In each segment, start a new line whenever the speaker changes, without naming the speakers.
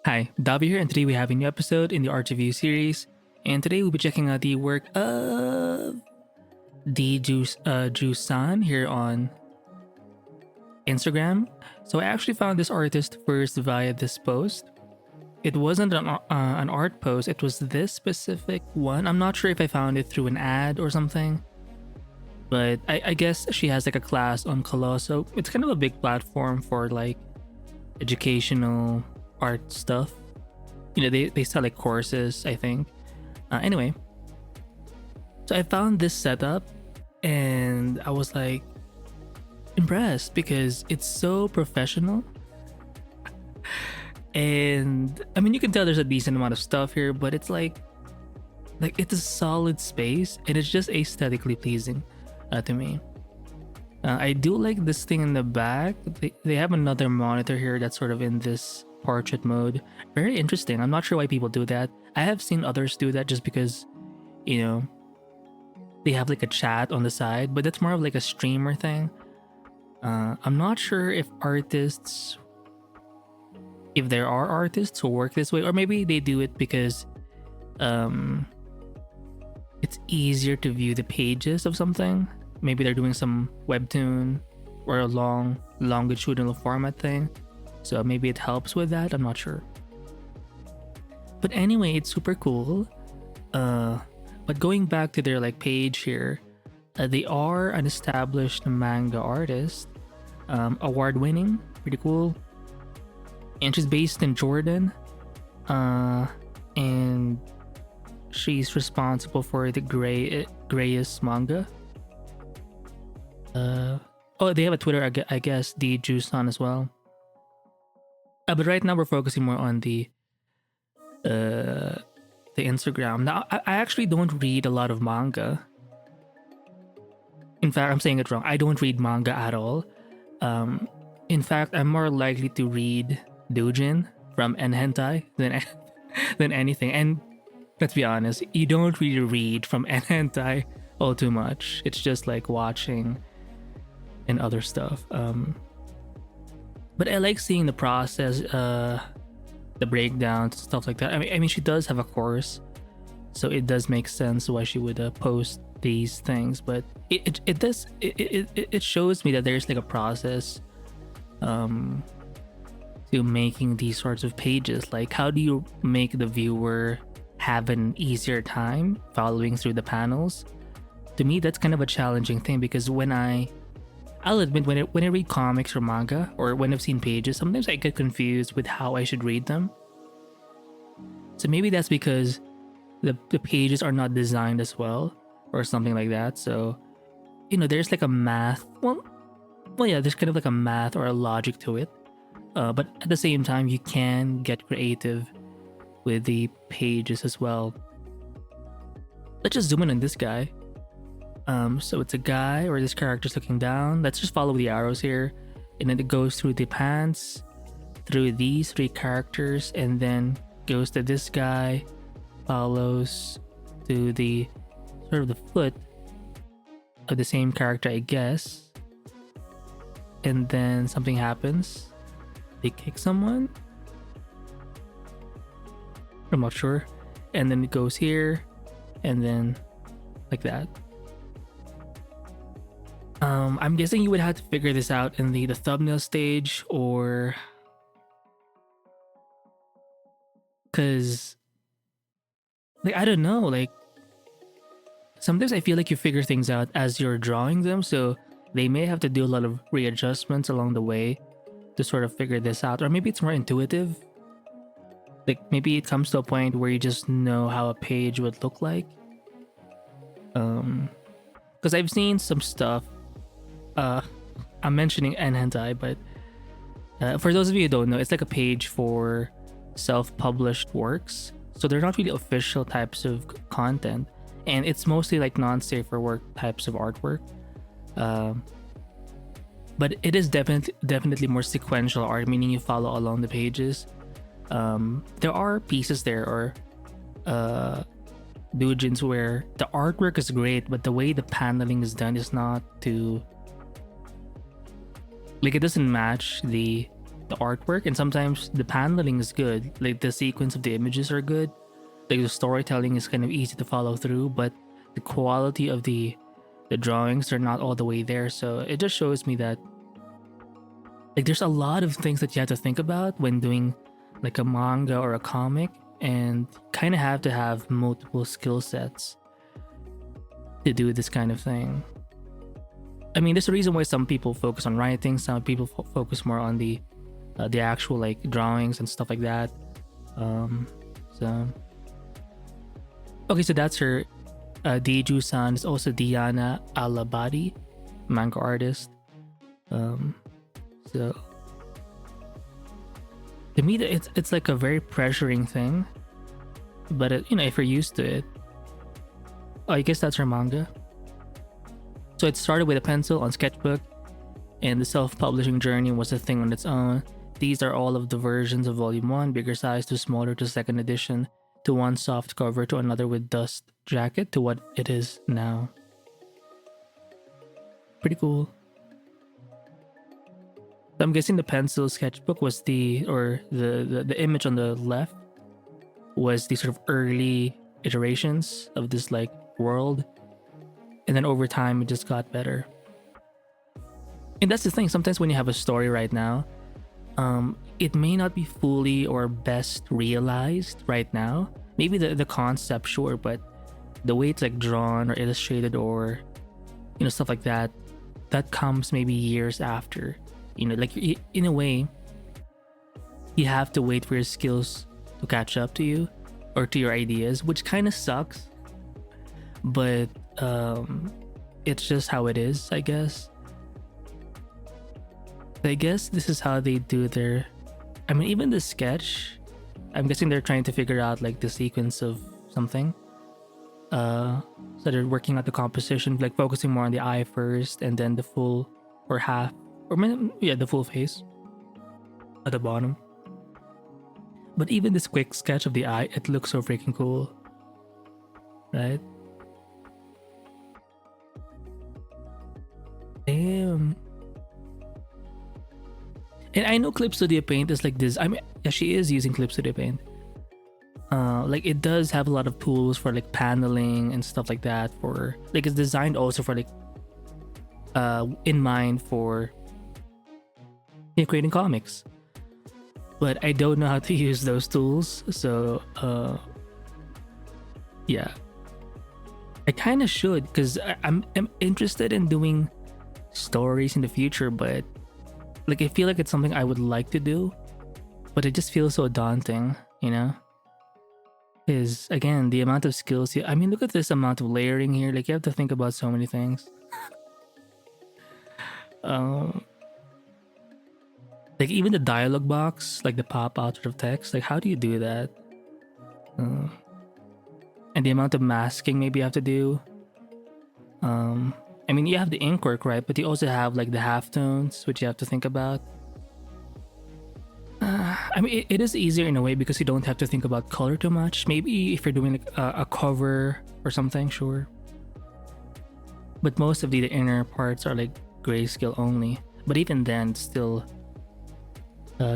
Hi, Davi here, and today we have a new episode in the Art Review series. And today we'll be checking out the work of deejuusan here on Instagram. So I actually found this artist first via this post. It wasn't an art post, it was this specific one. I'm not sure if I found it through an ad or something, but I guess she has like a class on Colosso. It's kind of a big platform for like educational art stuff. You know, they sell like courses, I think. Anyway, so I found this setup and I was like impressed because it's so professional. And I mean, you can tell there's a decent amount of stuff here, but it's like it's a solid space and it's just aesthetically pleasing to me. I do like this thing in the back. They have another monitor here that's sort of in this portrait mode. Very interesting. I'm not sure why people do that. I have seen others do that just because, you know, they have like a chat on the side, but that's more of like a streamer thing. I'm not sure if there are artists who work this way, or maybe they do it because it's easier to view the pages of something. Maybe they're doing some webtoon or a long longitudinal format thing, so maybe it helps with that. I'm not sure, but anyway, it's super cool. But going back to their like page here, they are an established manga artist, award-winning, pretty cool. And she's based in Jordan, and she's responsible for the Greyest manga. Oh, they have a Twitter, I guess, deejuusan as well. But right now we're focusing more on the Instagram. Now, I actually don't read a lot of manga. In fact, I'm saying it wrong. I don't read manga at all. In fact, I'm more likely to read doujin from hentai than anything. And let's be honest, you don't really read from hentai all too much. It's just like watching and other stuff. But I like seeing the process, the breakdowns, stuff like that. I mean, she does have a course, so it does make sense why she would post these things. But it shows me that there's like a process to making these sorts of pages. Like, how do you make the viewer have an easier time following through the panels? To me, that's kind of a challenging thing, because I'll admit, when I read comics or manga, or when I've seen pages, sometimes I get confused with how I should read them. So maybe that's because the pages are not designed as well, or something like that. So, you know, there's like a math. Well, yeah, there's kind of like a math or a logic to it. But at the same time, you can get creative with the pages as well. Let's just zoom in on this guy. So it's a guy, or this character's looking down. Let's just follow the arrows here, and then it goes through the pants, through these three characters, and then goes to this guy, follows to the sort of the foot of the same character, I guess, and then something happens. They kick someone, I'm not sure, and then it goes here, and then like that. I'm guessing you would have to figure this out in the thumbnail stage, or because, like, I don't know, like, sometimes I feel like you figure things out as you're drawing them, so they may have to do a lot of readjustments along the way to sort of figure this out. Or maybe it's more intuitive, like maybe it comes to a point where you just know how a page would look like. Because I've seen some stuff, I'm mentioning hentai, but for those of you who don't know, it's like a page for self-published works, so they're not really official types of content, and it's mostly like non-safe for work types of artwork. But it is definitely more sequential art, meaning you follow along the pages. There are pieces there, or doujins, where the artwork is great, but the way the paneling is done is not too, like, it doesn't match the the artwork, and sometimes the paneling is good, like the sequence of the images are good, like the storytelling is kind of easy to follow through, but the quality of the drawings are not all the way there. So it just shows me that like there's a lot of things that you have to think about when doing like a manga or a comic, and kind of have to have multiple skill sets to do this kind of thing. I mean, there's a reason why some people focus on writing, some people focus more on the actual like drawings and stuff like that. So okay, so that's her. Deejuusan is also Diana Alabadi, manga artist. So to me, it's like a very pressuring thing, but if you're used to it. Oh, I guess that's her manga. So it started with a pencil on sketchbook, and the self-publishing journey was a thing on its own. These are all of the versions of Volume 1, bigger size to smaller to second edition, to one soft cover to another with dust jacket to what it is now. Pretty cool. So I'm guessing the pencil sketchbook was the image on the left was the sort of early iterations of this like world, and then over time it just got better. And that's the thing, sometimes when you have a story right now, it may not be fully or best realized right now. Maybe the concept, sure, but the way it's like drawn or illustrated or stuff like that, that comes maybe years after. Like in a way, you have to wait for your skills to catch up to you or to your ideas, which kind of sucks, but it's just how it is, I guess. I guess this is how they do their, I mean, even the sketch, I'm guessing they're trying to figure out like the sequence of something. So they're working out the composition, like focusing more on the eye first, and then the full or half, or the full face at the bottom. But even this quick sketch of the eye, it looks so freaking cool, right? Damn. And I know Clip Studio Paint is like this. I mean, yeah, she is using Clip Studio Paint. Like it does have a lot of tools for like paneling and stuff like that. For like it's designed also for like in mind for creating comics. But I don't know how to use those tools, so yeah, I kind of should, because I'm interested in doing stories in the future, but like I feel like it's something I would like to do, but it just feels so daunting, because again, the amount of skills I mean, look at this amount of layering here. Like you have to think about so many things. Like even the dialogue box, like the pop out of text, like how do you do that? And the amount of masking maybe you have to do. I mean, you have the ink work, right? But you also have like the halftones, which you have to think about. I mean, it is easier in a way because you don't have to think about color too much. Maybe if you're doing like a cover or something, sure. But most of the inner parts are like grayscale only. But even then, it's still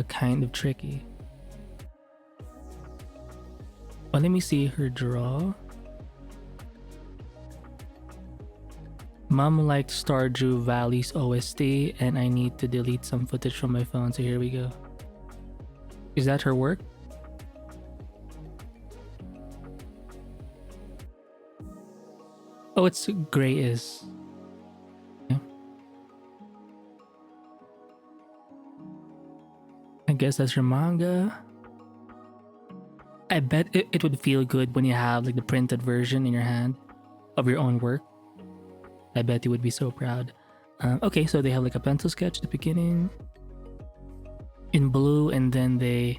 kind of tricky. Well, let me see her draw. Mom liked Stardew Valley's OST, and I need to delete some footage from my phone, so here we go. Is that her work? Oh, it's Gray is. Yeah. I guess that's her manga. I bet it would feel good when you have like the printed version in your hand of your own work. I bet you would be so proud. Okay, so they have like a pencil sketch at the beginning in blue, and then they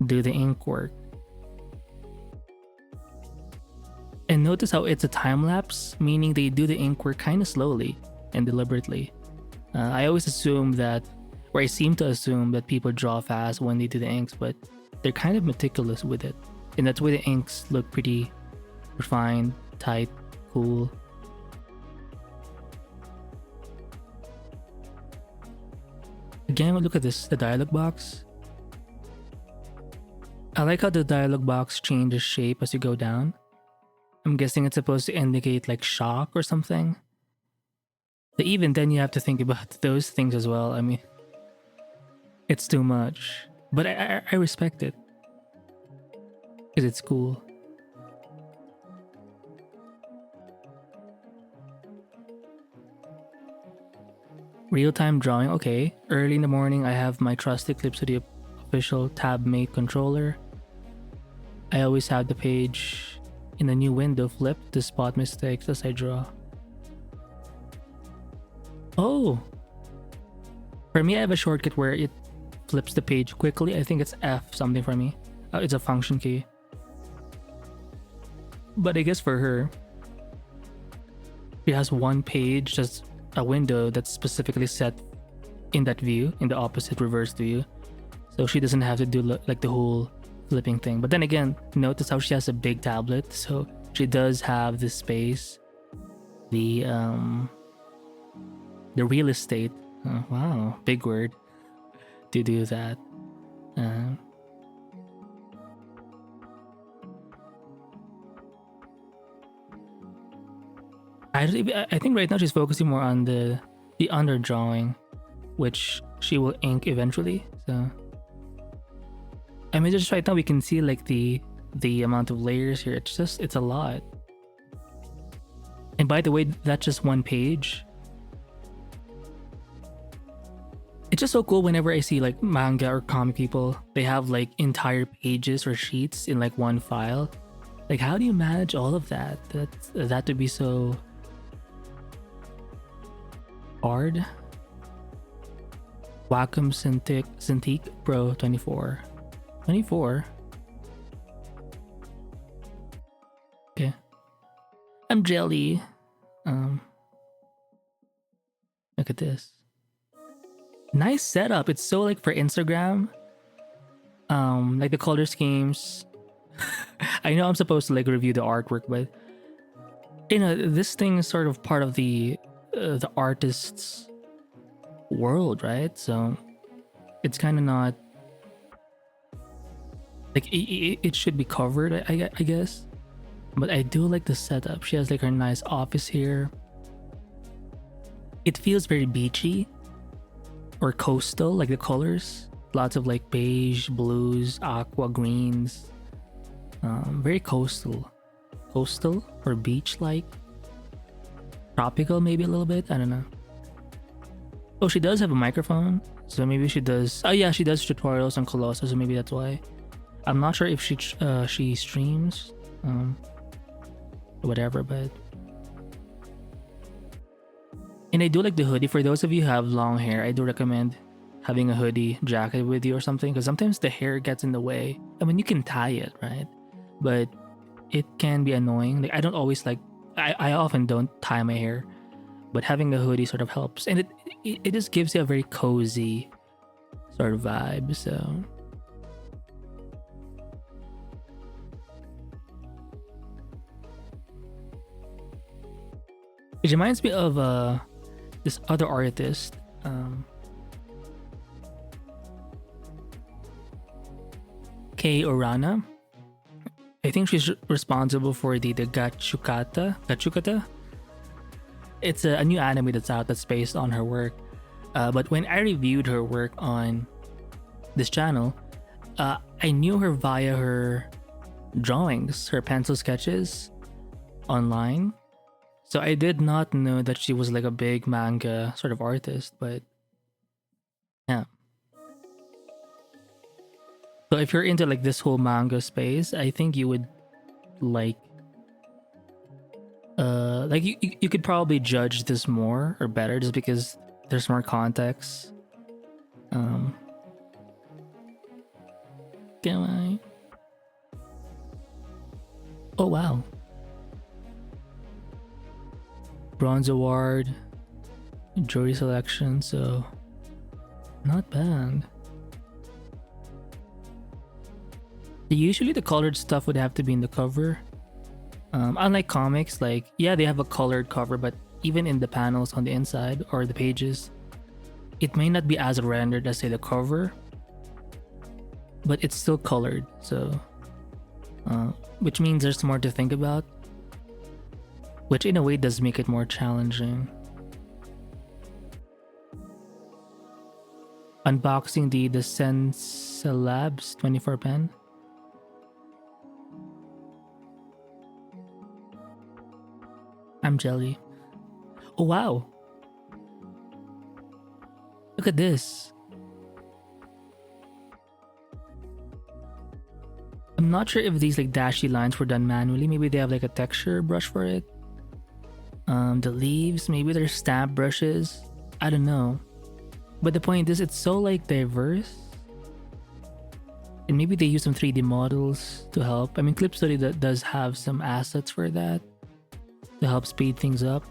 do the ink work. And notice how it's a time lapse, meaning they do the ink work kind of slowly and deliberately. I always assume that, or I seem to assume that people draw fast when they do the inks, but they're kind of meticulous with it. And that's why the inks look pretty refined, tight, cool. Again, look at this, the dialog box. I like how the dialog box changes shape as you go down. I'm guessing it's supposed to indicate like shock or something. But even then you have to think about those things as well. I mean, it's too much. But I respect it. Because it's cool. Real-time drawing, okay. Early in the morning, I have my trusty Clip Studio official TabMate controller. I always have the page in a new window flipped to spot mistakes as I draw. Oh! For me, I have a shortcut where it flips the page quickly. I think it's F something for me. It's a function key. But I guess for her, she has one page, just a window that's specifically set in that view, in the opposite reverse view, so she doesn't have to do like the whole flipping thing. But then again, notice how she has a big tablet, so she does have the space, the real estate, wow, big word, to do that. I think right now she's focusing more on the under drawing, which she will ink eventually. So I mean, just right now we can see like the amount of layers here. It's a lot. And by the way, that's just one page. It's just so cool whenever I see like manga or comic people, they have like entire pages or sheets in like one file. Like, how do you manage all of that? That to be so hard. Wacom Cintiq Pro 24. 24? Okay. I'm jelly. Look at this. Nice setup. It's so like for Instagram. Like the color schemes. I know I'm supposed to like review the artwork, but you know, this thing is sort of part of the artist's world, right? So it's kind of not like it should be covered, I guess. But I do like the setup. She has like her nice office here. It feels very beachy or coastal, like the colors. Lots of like beige, blues, aqua, greens. Very coastal or beach-like. Tropical, maybe a little bit. I don't know. Oh, she does have a microphone, so maybe she does. Oh yeah, she does tutorials on Colossus, so maybe that's why. I'm not sure if she streams, whatever, but. And I do like the hoodie. For those of you who have long hair, I do recommend having a hoodie jacket with you or something, because sometimes the hair gets in the way. I mean, you can tie it, right? But it can be annoying. Like, I don't always like. I often don't tie my hair, but having a hoodie sort of helps, and it just gives you a very cozy sort of vibe. So it reminds me of this other artist, Urana. I think she's responsible for the Gachukata. It's a new anime that's out that's based on her work. But when I reviewed her work on this channel, I knew her via her drawings, her pencil sketches online. So I did not know that she was like a big manga sort of artist, but yeah. So if you're into like this whole manga space, I think you would like you could probably judge this more or better just because there's more context. Can I? Oh wow. Bronze award, jury selection, so not bad. Usually the colored stuff would have to be in the cover. Unlike comics, like, yeah, they have a colored cover, but even in the panels on the inside or the pages, It may not be as rendered as say the cover, but it's still colored, so which means there's more to think about, which in a way does make it more challenging. Unboxing the Sense Labs 24 pen. I'm jelly. Oh wow! Look at this. I'm not sure if these like dashy lines were done manually. Maybe they have like a texture brush for it. The leaves, maybe they're stamp brushes. I don't know. But the point is, it's so like diverse. And maybe they use some 3D models to help. I mean, Clip Studio does have some assets for that to help speed things up.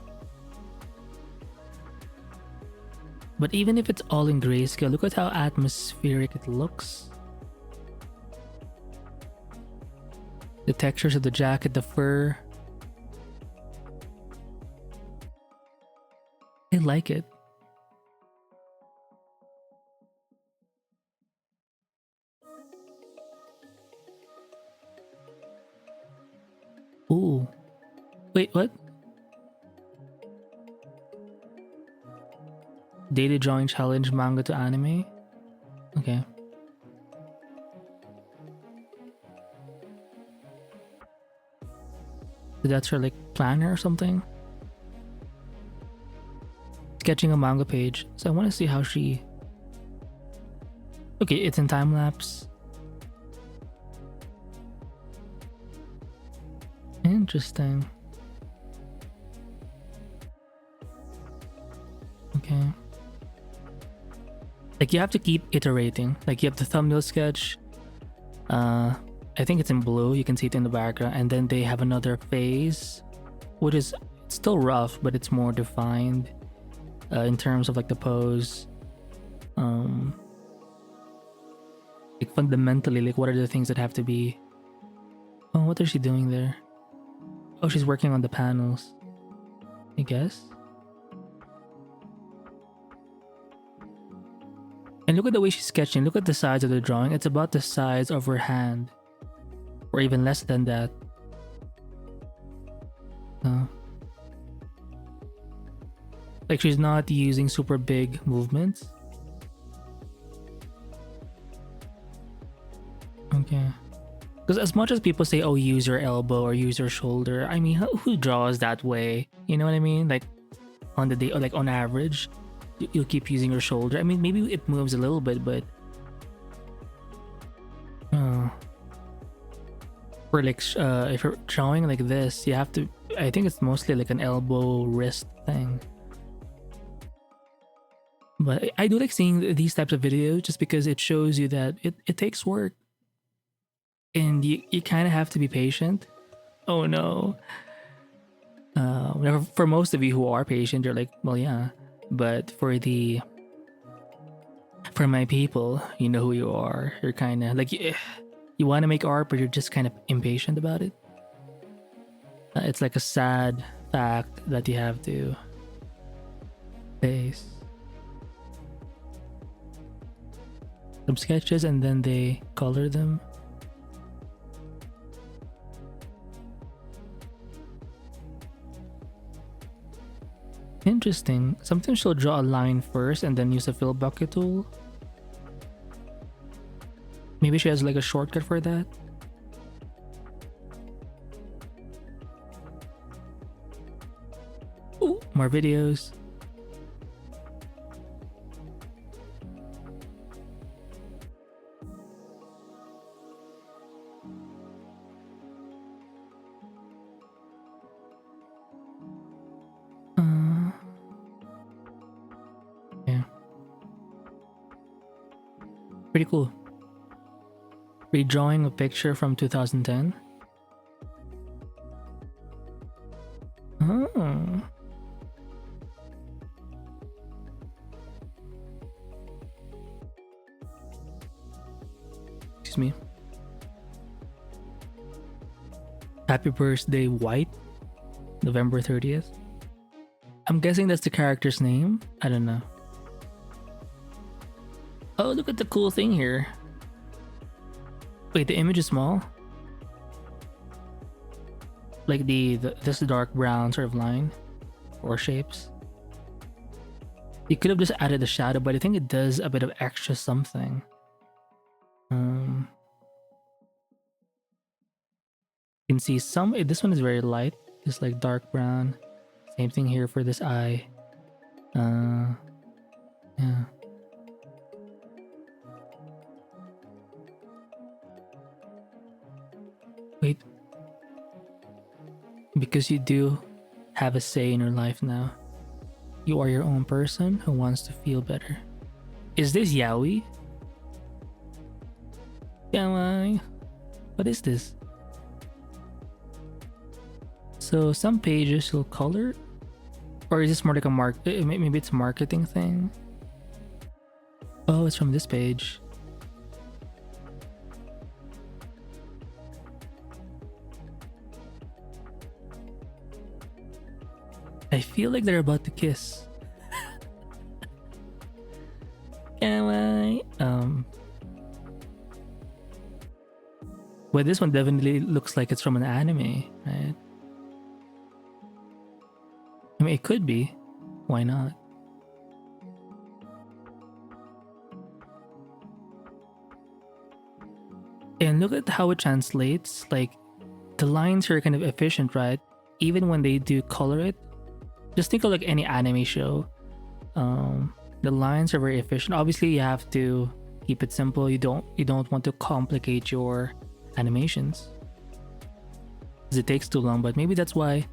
But even if it's all in grayscale, look at how atmospheric it looks. The textures of the jacket, the fur. I like it. Ooh. Wait, what? Daily drawing challenge, manga to anime? Okay. So that's her like planner or something? Sketching a manga page. So I want to see how she... Okay, it's in time lapse. Interesting. Okay. Like you have to keep iterating. Like you have the thumbnail sketch. I think it's in blue. You can see it in the background. And then they have another phase, which is still rough, but it's more defined in terms of like the pose. Like fundamentally, like what are the things that have to be... Oh, what is she doing there? Oh, she's working on the panels, I guess. And look at the way she's sketching. Look at the size of the drawing. It's about the size of her hand. Or even less than that. Like she's not using super big movements. Okay. Because as much as people say, oh, use your elbow or use your shoulder, I mean, who draws that way? You know what I mean? Like on the day, or like on average, you'll keep using your shoulder. I mean, maybe it moves a little bit, but for like if you're drawing like this, you have to... I think it's mostly like an elbow wrist thing. But I do like seeing these types of videos just because it shows you that it takes work. And you kind of have to be patient. Oh no. For most of you who are patient, you're like, well, yeah. But for my people, you know who you are. You're kind of like, you want to make art, but you're just kind of impatient about it. It's like a sad fact that you have to face. Some sketches and then they color them. Interesting. Sometimes she'll draw a line first and then use a fill bucket tool. Maybe she has like a shortcut for that. Ooh, more videos. Pretty cool. Redrawing a picture from 2010. Oh. Excuse me. Happy birthday, White. November 30th. I'm guessing that's the character's name. I don't know. Oh, look at the cool thing here. Wait, the image is small? Like this dark brown sort of line or shapes. You could have just added a shadow, but I think it does a bit of extra something. You can see some, this one is very light, just like dark brown. Same thing here for this eye. Yeah. Wait. Because you do have a say in your life now. You are your own person who wants to feel better. Is this yaoi? Yaoi. What is this? So some pages will color, or is this more like a maybe it's a marketing thing? Oh, it's from this page. I feel like they're about to kiss. But this one definitely looks like it's from an anime, right? I mean, it could be. Why not? And look at how it translates. Like, the lines are kind of efficient, right? Even when they do color it. Just think of like any anime show. The lines are very efficient. Obviously, you have to keep it simple. You don't want to complicate your animations, because it takes too long. But maybe that's why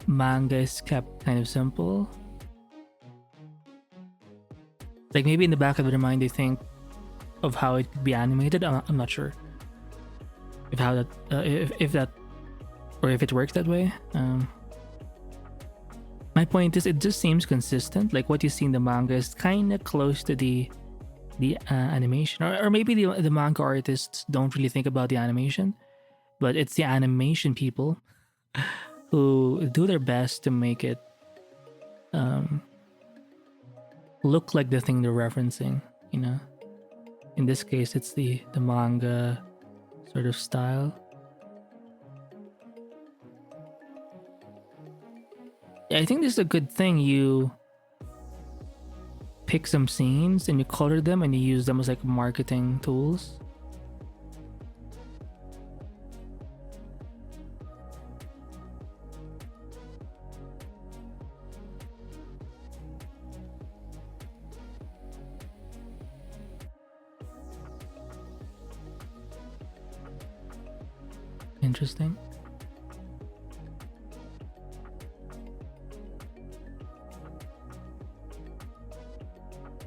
manga is kept kind of simple. Like maybe in the back of their mind they think of how it could be animated. I'm not sure if it works that way. My point is, it just seems consistent. Like what you see in the manga is kind of close to the animation, or maybe the manga artists don't really think about the animation, but it's the animation people who do their best to make it look like the thing they're referencing, you know. In this case, it's the manga sort of style. Yeah, I think this is a good thing. You pick some scenes and you color them and you use them as like marketing tools. Interesting.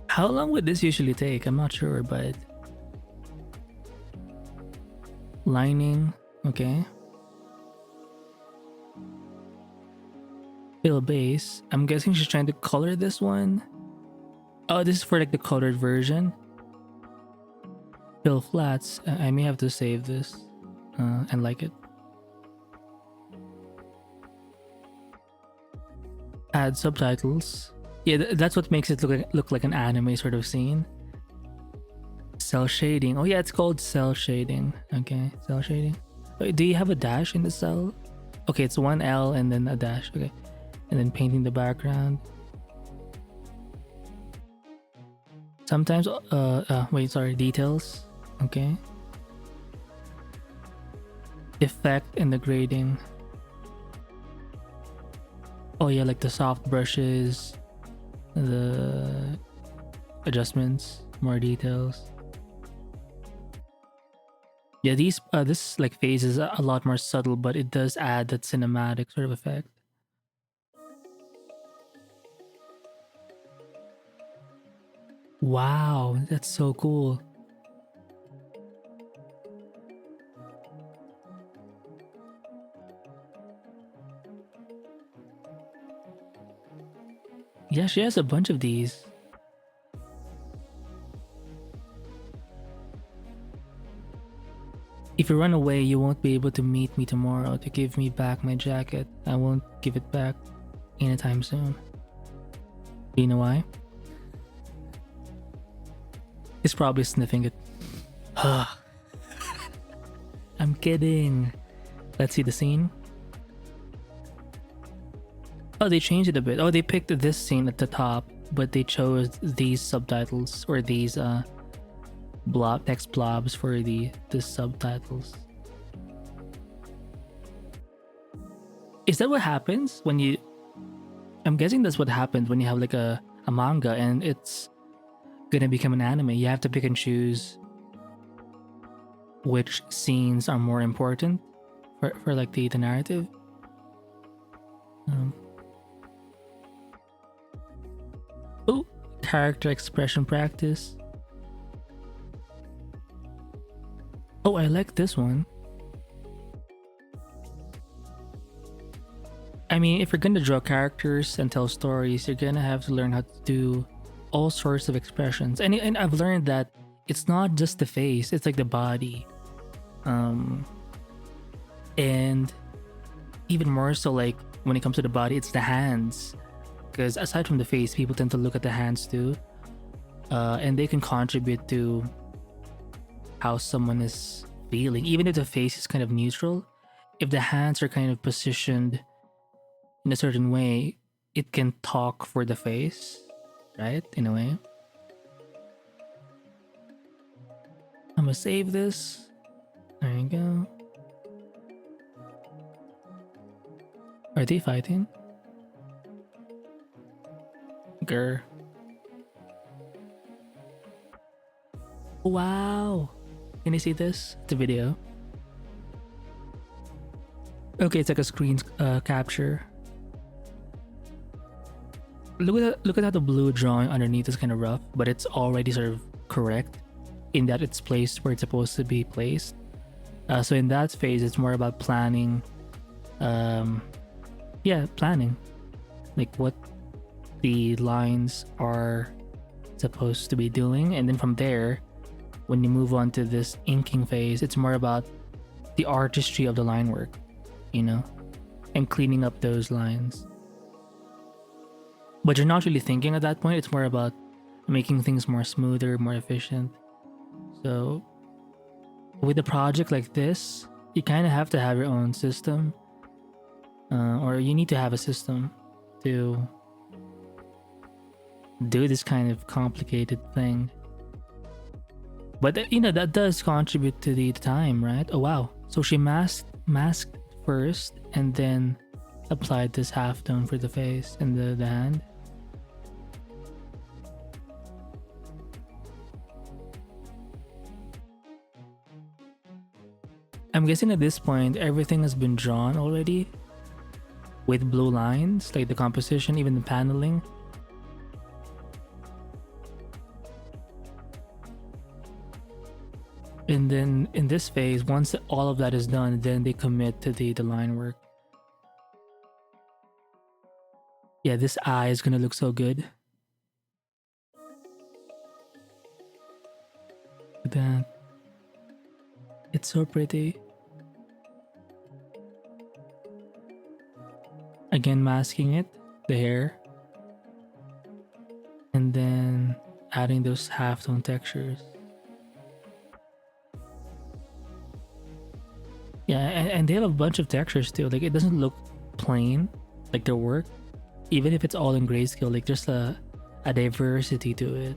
How long would this usually take? I'm not sure, but lining, okay. Fill base. I'm guessing she's trying to color this one. Oh, this is for like the colored version. Fill flats. I may have to save this and like it. Add subtitles. Yeah, that's what makes it look like an anime sort of scene. Cell shading. Oh yeah, it's called cell shading. Okay, cell shading. Wait, do you have a dash in the cell? Okay, it's one L and then a dash. Okay, and then painting the background. Sometimes, wait, sorry, details. Okay. Effect and the grading. Oh yeah, like the soft brushes, the adjustments, more details. Yeah, this like phase is a lot more subtle, but it does add that cinematic sort of effect. Wow, that's so cool. Yeah, she has a bunch of these. If you run away, you won't be able to meet me tomorrow to give me back my jacket. I won't give it back anytime soon. Do you know why? He's probably sniffing it. I'm kidding. Let's see the scene. Oh, they changed it a bit. Oh, they picked this scene at the top, but they chose these subtitles or these text blobs for the subtitles. Is that what happens when you... I'm guessing that's what happens when you have like a manga and it's gonna become an anime. You have to pick and choose which scenes are more important for like the narrative. Oh, character expression practice. Oh, I like this one. I mean, if you're gonna draw characters and tell stories, you're gonna have to learn how to do all sorts of expressions. And I've learned that it's not just the face, it's like the body. And even more so, like when it comes to the body, it's the hands. Because aside from the face, people tend to look at the hands too. And they can contribute to how someone is feeling. Even if the face is kind of neutral, if the hands are kind of positioned in a certain way, it can talk for the face, right? In a way. I'm gonna save this. There you go. Are they fighting? Grr. Wow. Can you see this? The video. Okay, it's like a screen capture. Look at how the blue drawing underneath is kind of rough, but it's already sort of correct in that it's placed where it's supposed to be placed. So in that phase, it's more about planning. Planning, like what the lines are supposed to be doing, and then from there, when you move on to this inking phase, it's more about the artistry of the line work, you know, and cleaning up those lines. But you're not really thinking at that point. It's more about making things more smoother, more efficient. So with a project like this, you kind of have to have your own system, or you need to have a system to do this kind of complicated thing. But you know, that does contribute to the time, right? Oh wow. So she masked first and then applied this halftone for the face and the hand. I'm guessing at this point everything has been drawn already with blue lines, like the composition, even the paneling. And then in this phase, once all of that is done, then they commit to the line work. Yeah, this eye is gonna look so good. Look at that. It's so pretty. Again, masking it, the hair. And then adding those halftone textures. Yeah, and they have a bunch of textures too. Like, it doesn't look plain, like their work. Even if it's all in grayscale, like there's a diversity to it.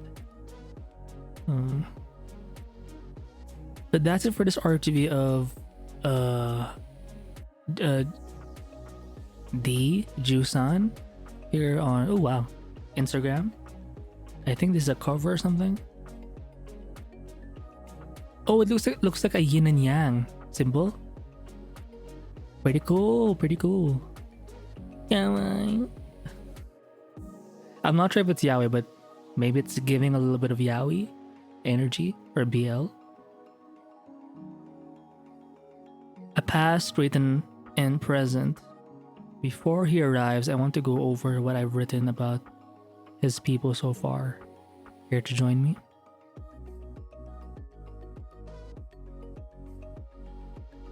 But that's it for this RTV of deejuusan here on, oh wow, Instagram. I think this is a cover or something. Oh, it looks like a yin and yang symbol. Pretty cool, pretty cool. Yaoi. I'm not sure if it's yaoi, but maybe it's giving a little bit of yaoi energy or BL. A past, written, and present. Before he arrives, I want to go over what I've written about his people so far. Here to join me?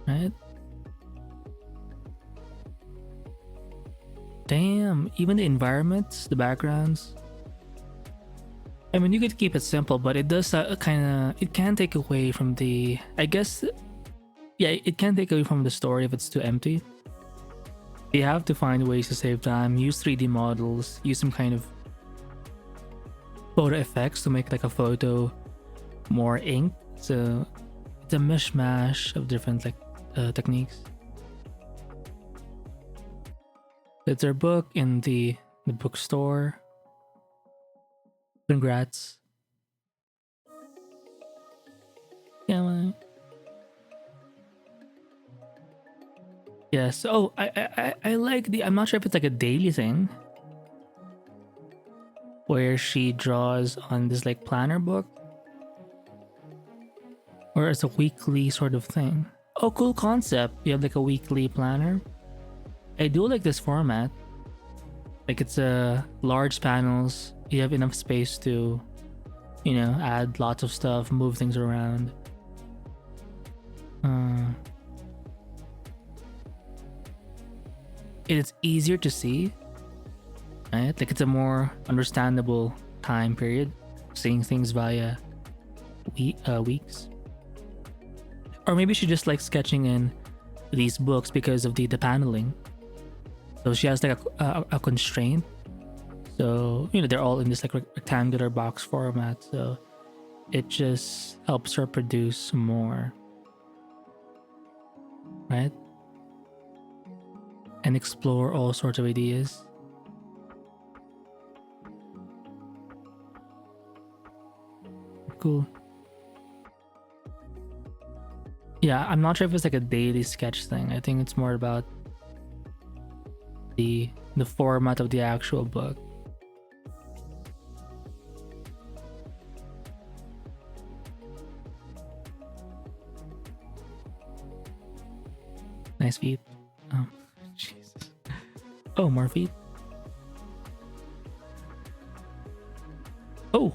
Right? Damn, even the environments, the backgrounds. I mean, you could keep it simple, but it does it can take away from the, I guess, yeah, it can take away from the story if it's too empty. You have to find ways to save time, use 3D models, use some kind of photo effects to make like a photo more ink. So it's a mishmash of different like techniques. It's our book in the bookstore. Congrats. Yeah, man. Yes. Oh, I like the. I'm not sure if it's like a daily thing, where she draws on this like planner book, or it's a weekly sort of thing. Oh, cool concept. You have like a weekly planner. I do like this format. Like it's large panels. You have enough space to, you know, add lots of stuff, move things around. It's easier to see, right? Like it's a more understandable time period, seeing things via weeks. Or maybe she just likes sketching in these books because of the paneling. So she has like a constraint. So, you know, they're all in this like rectangular box format. So it just helps her produce more, right? And explore all sorts of ideas. Cool. Yeah, I'm not sure if it's like a daily sketch thing. I think it's more about the format of the actual book. Nice feet. Jesus. Oh, more feet. Oh,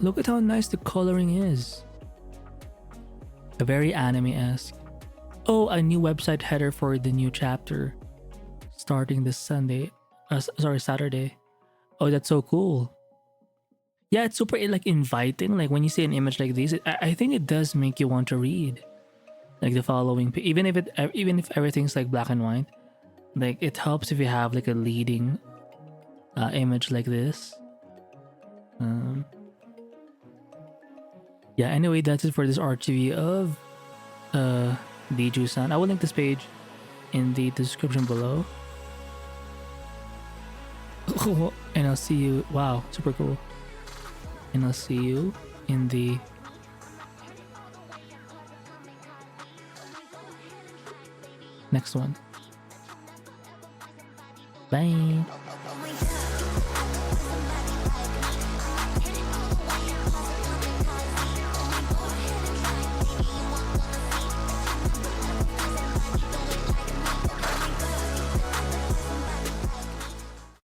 look at how nice the coloring is. A very anime-esque. Oh, a new website header for the new chapter starting this Sunday. Saturday. Oh, that's so cool. Yeah, it's super like inviting. Like when you see an image like this, I think it does make you want to read. Like the following, even if everything's like black and white, like it helps if you have like a leading image like this. Yeah, anyway, that's it for this art review of deejuusan. I will link this page in the description below. And I'll see you. Wow, super cool. And I'll see you in the next one. Bye.